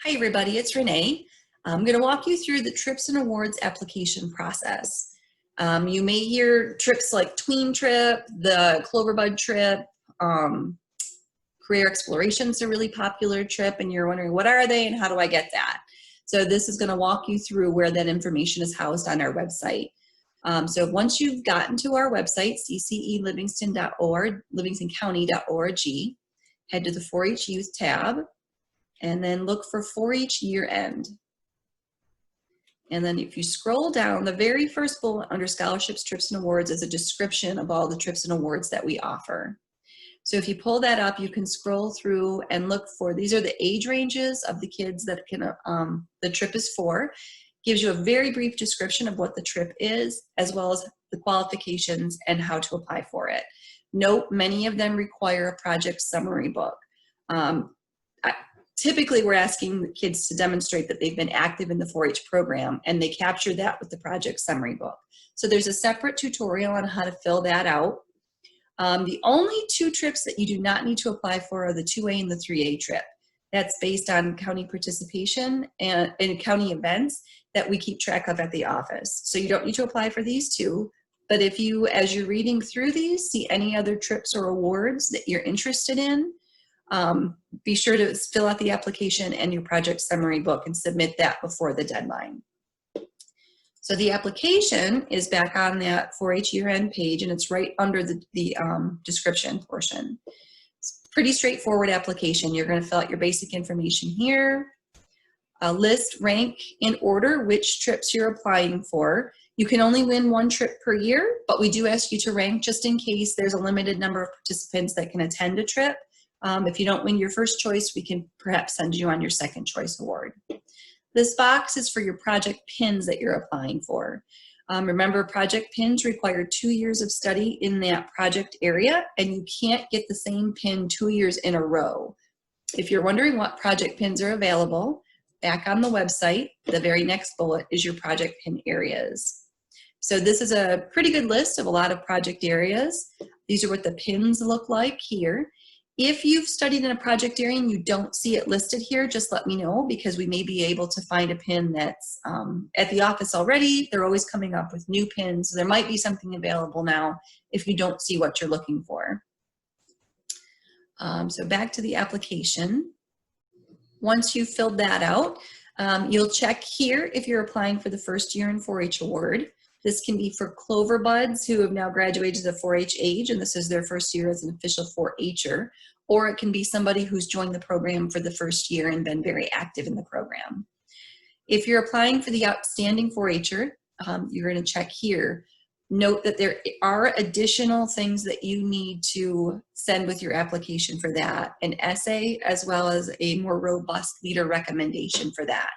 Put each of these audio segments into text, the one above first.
Hi everybody, it's Renee. I'm going to walk you through the Trips and Awards application process. You may hear trips like Tween Trip, the Cloverbud Trip, Career Exploration's a really popular trip, and you're wondering what are they and how do I get that? So this is going to walk you through where that information is housed on our website. So once you've gotten to our website, cce.livingston.org, livingstoncounty.org, head to the 4-H Youth tab, and then look for 4-H year end. And then if you scroll down, the very first bullet under scholarships, trips, and awards is a description of all the trips and awards that we offer. So if you pull that up, you can scroll through and look for, these are the age ranges of the kids that can, the trip is for. Gives you a very brief description of what the trip is, as well as the qualifications and how to apply for it. Note, many of them require a project summary book. Typically, we're asking the kids to demonstrate that they've been active in the 4-H program, and they capture that with the project summary book. So there's a separate tutorial on how to fill that out. The only two trips that you do not need to apply for are the 2A and the 3A trip. That's based on county participation and county events that we keep track of at the office. So you don't need to apply for these two, but if you, as you're reading through these, see any other trips or awards that you're interested in, be sure to fill out the application and your project summary book and submit that before the deadline. So the application is back on that 4-H year-end page, and it's right under the description portion. It's a pretty straightforward application. You're going to fill out your basic information here, list, rank in order which trips you're applying for. You can only win one trip per year, but we do ask you to rank just in case there's a limited number of participants that can attend a trip. If you don't win your first choice, we can perhaps send you on your second choice award. This box is for your project pins that you're applying for. Remember, project pins require 2 years of study in that project area, and you can't get the same pin 2 years in a row. If you're wondering what project pins are available, back on the website, the very next bullet is your project pin areas. So this is a pretty good list of a lot of project areas. These are what the pins look like here. If you've studied in a project area and you don't see it listed here, just let me know, because we may be able to find a pin that's at the office already. They're always coming up with new pins, so there might be something available now if you don't see what you're looking for. So back to the application. Once you've filled that out, you'll check here if you're applying for the first year in 4-H award. This can be for Cloverbuds who have now graduated to the 4-H age, and this is their first year as an official 4-H'er, or it can be somebody who's joined the program for the first year and been very active in the program. If you're applying for the outstanding 4-H'er, you're going to check here. Note that there are additional things that you need to send with your application for that, an essay as well as a more robust leader recommendation for that.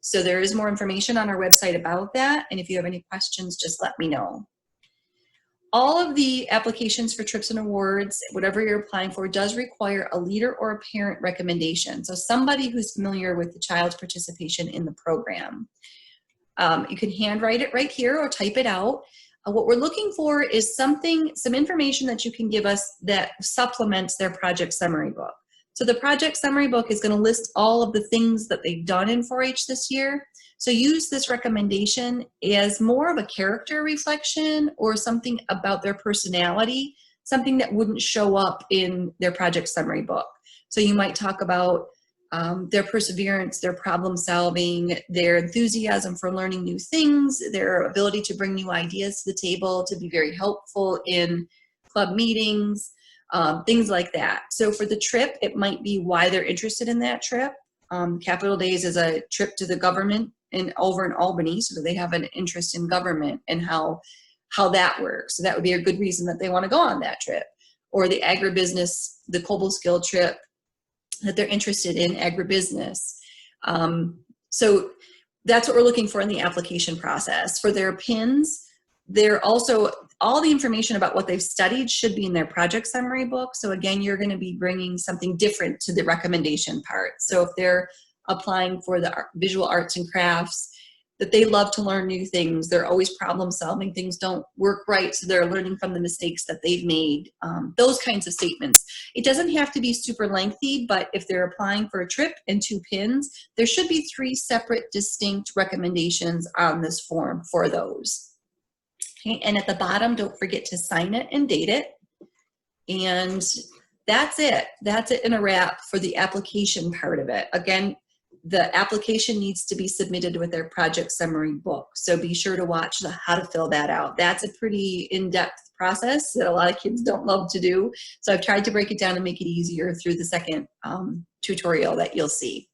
So there is more information on our website about that, and if you have any questions, just let me know. All of the applications for trips and awards, whatever you're applying for, does require a leader or a parent recommendation. So somebody who's familiar with the child's participation in the program. You can handwrite it right here or type it out. What we're looking for is some information that you can give us that supplements their project summary book. So the project summary book is going to list all of the things that they've done in 4-H this year. So use this recommendation as more of a character reflection or something about their personality, something that wouldn't show up in their project summary book. So you might talk about their perseverance, their problem solving, their enthusiasm for learning new things, their ability to bring new ideas to the table, to be very helpful in club meetings, things like that. So for the trip, it might be why they're interested in that trip. Capital Days is a trip to the government over in Albany, so that they have an interest in government and how that works. So that would be a good reason that they want to go on that trip. Or the agribusiness, the Coble Skill trip, that they're interested in agribusiness. So that's what we're looking for in the application process. For their pins, they're also, all the information about what they've studied should be in their project summary book. So again, you're going to be bringing something different to the recommendation part. So if they're applying for the visual arts and crafts, that they love to learn new things, they're always problem solving, things don't work right, so they're learning from the mistakes that they've made, those kinds of statements. It doesn't have to be super lengthy, but if they're applying for a trip and 2 pins, there should be 3 separate distinct recommendations on this form for those. Okay, and at the bottom, don't forget to sign it and date it. And that's it. That's it in a wrap for the application part of it. Again, the application needs to be submitted with their project summary book. So be sure to watch how to fill that out. That's a pretty in-depth process that a lot of kids don't love to do. So I've tried to break it down and make it easier through the second tutorial that you'll see.